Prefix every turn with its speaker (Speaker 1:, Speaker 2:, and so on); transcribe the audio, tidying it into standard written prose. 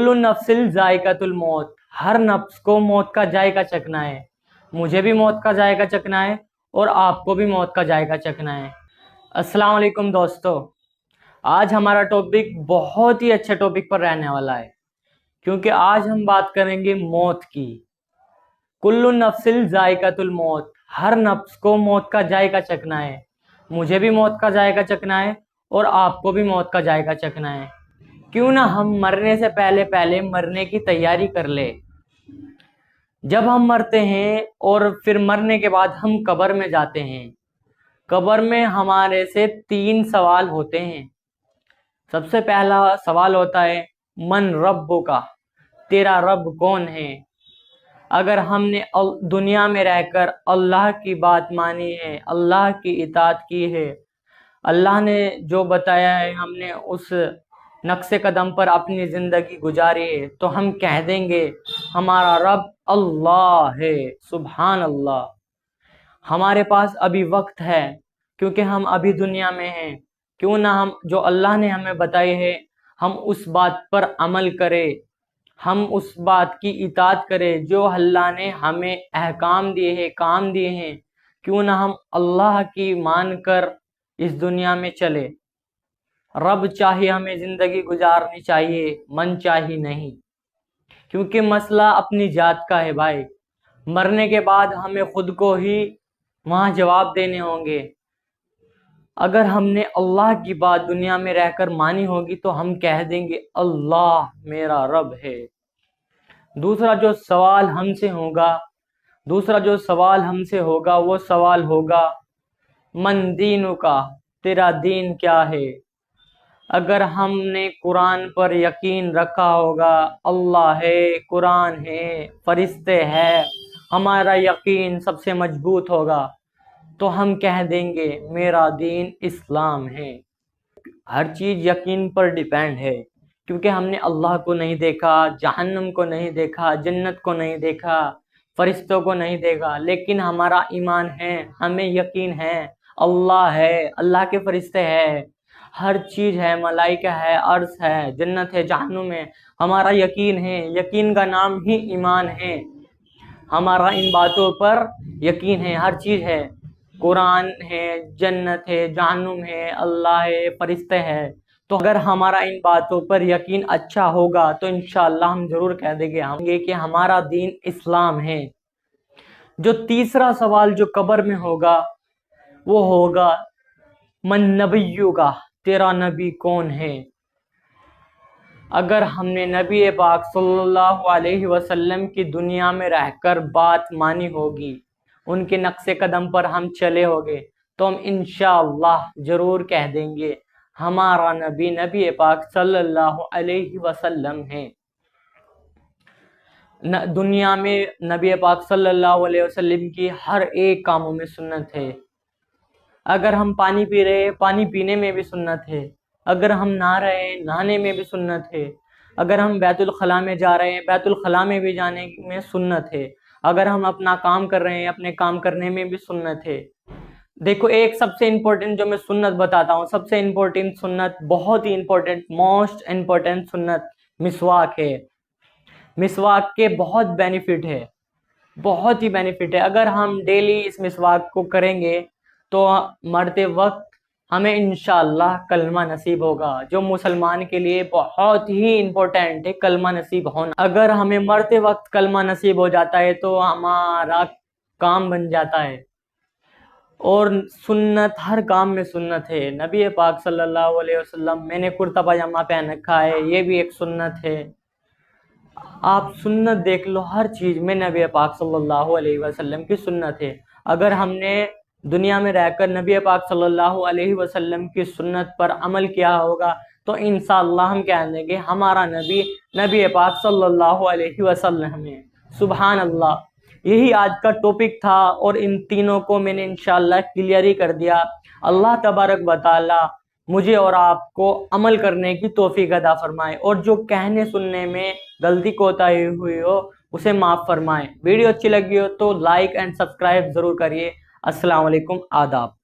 Speaker 1: कुल्लु नफ्सिल जायकातुल मौत, हर नफ्स को मौत का जायका चखना है। मुझे भी मौत का जायका चखना है और आपको भी मौत का जायका चखना है। अस्सलाम वालेकुम दोस्तों, आज हमारा टॉपिक बहुत ही अच्छे टॉपिक पर रहने वाला है, क्योंकि आज हम बात करेंगे मौत की। कुल्लु नफ्सिल जायकातुल मौत, हर नफ्स को मौत का जायका चखना है। मुझे भी मौत का जायका चखना है और आपको भी मौत का जायका चखना है। क्यों ना हम मरने से पहले पहले मरने की तैयारी कर ले। जब हम मरते हैं और फिर मरने के बाद हम कब्र में जाते हैं, कब्र में हमारे से 3 सवाल होते हैं। सबसे पहला सवाल होता है मन रब्बुका, तेरा रब कौन है। अगर हमने दुनिया में रहकर अल्लाह की बात मानी है, अल्लाह की इताअत की है, अल्लाह ने जो बताया है हमने उस नक्शे कदम पर अपनी ज़िंदगी गुजारी है, तो हम कह देंगे हमारा रब अल्लाह है। सुभान अल्लाह। हमारे पास अभी वक्त है क्योंकि हम अभी दुनिया में हैं। क्यों ना हम जो अल्लाह ने हमें बताई है हम उस बात पर अमल करें, हम उस बात की इताअत करें जो अल्लाह ने हमें अहकाम दिए हैं, काम दिए हैं। क्यों ना हम अल्लाह की मान कर इस दुनिया में चले। रब चाहे हमें ज़िंदगी गुजारनी चाहिए, मन चाहे नहीं, क्योंकि मसला अपनी जात का है भाई। मरने के बाद हमें खुद को ही वहाँ जवाब देने होंगे। अगर हमने अल्लाह की बात दुनिया में रहकर मानी होगी तो हम कह देंगे अल्लाह मेरा रब है। दूसरा जो सवाल हमसे होगा वो सवाल होगा मन दीनु का, तेरा दीन क्या है। अगर हमने कुरान पर यकीन रखा होगा, अल्लाह है, कुरान है, फरिश्ते हैं, हमारा यकीन सबसे मजबूत होगा, तो हम कह देंगे मेरा दीन इस्लाम है। हर चीज़ यकीन पर डिपेंड है, क्योंकि हमने अल्लाह को नहीं देखा, जहन्नम को नहीं देखा, जन्नत को नहीं देखा, फरिश्तों को नहीं देखा, लेकिन हमारा ईमान है, हमें यकीन है अल्लाह है, अल्लाह के फरिश्ते हैं, हर चीज़ है, मलाइका है, अर्श है, जन्नत है, जहन्नुम है। हमारा यकीन है, यकीन का नाम ही ईमान है। हमारा इन बातों पर यकीन है, हर चीज़ है, कुरान है, जन्नत है, जहन्नुम है, अल्लाह है, फरिश्ते हैं। तो अगर हमारा इन बातों पर यकीन अच्छा होगा तो इंशाअल्लाह हम ज़रूर कह देंगे कि हमारा दीन इस्लाम है। जो तीसरा सवाल जो कब्र में होगा वो होगा मन नबियुगा, तेरा नबी कौन है। अगर हमने नबी पाक सल्लल्लाहु अलैहि वसल्लम की दुनिया में रहकर बात मानी होगी, उनके नक्शे कदम पर हम चले होंगे, तो हम इंशाअल्लाह ज़रूर कह देंगे हमारा नबी पाक सल्लल्लाहु अलैहि वसल्लम है। दुनिया में नबी पाक सल्लल्लाहु अलैहि वसल्लम की हर एक कामों में सुन्नत है। अगर हम पानी पी रहे हैं, पानी पीने में भी सुन्नत है। अगर हम नहा रहे हैं, नहाने में भी सुन्नत है। अगर हम बैतुल खला में जा रहे हैं, बैतुल खला में भी जाने में सुन्नत है। अगर हम अपना काम कर रहे हैं, अपने काम करने में भी सुन्नत है। देखो, एक सबसे इम्पोर्टेंट जो मैं सुन्नत बताता हूँ, सबसे इम्पोर्टेंट सुन्नत, बहुत ही इम्पोर्टेंट, मोस्ट इम्पोर्टेंट सुन्नत मिसवाक है। मिसवाक के बहुत बेनिफिट है, बहुत ही बेनिफिट है। अगर हम डेली इस मिसवाक को करेंगे तो मरते वक्त हमें इंशाअल्लाह कलमा नसीब होगा, जो मुसलमान के लिए बहुत ही इम्पोर्टेंट है, कलमा नसीब होना। अगर हमें मरते वक्त कलमा नसीब हो जाता है तो हमारा काम बन जाता है। और सुन्नत, हर काम में सुन्नत है। नबी पाक सल्लल्लाहु अलैहि वसल्लम, मैंने कुर्ता पजामा पहन रखा है, ये भी एक सुन्नत है। आप सुन्नत देख लो, हर चीज़ में नबी पाक सल्लल्लाहु अलैहि वसल्लम की सुन्नत है। अगर हमने दुनिया में रहकर नबी पाक सल्लल्लाहु अलैहि वसल्लम की सुन्नत पर अमल किया होगा तो इंशाअल्लाह हम कह देंगे हमारा नबी पाक सल्लल्लाहु अलैहि वसल्लम है। सुभान अल्लाह। यही आज का टॉपिक था और इन तीनों को मैंने इंशाअल्लाह क्लियर ही कर दिया। अल्लाह तबारक व तआला मुझे और आपको अमल करने की तौफीक अता फरमाए, और जो कहने सुनने में गलती कोताही हुई हो उसे माफ़ फरमाए। वीडियो अच्छी लगी हो तो लाइक एंड सब्सक्राइब ज़रूर करिए। अस्सलाम वालेकुम, आदाब।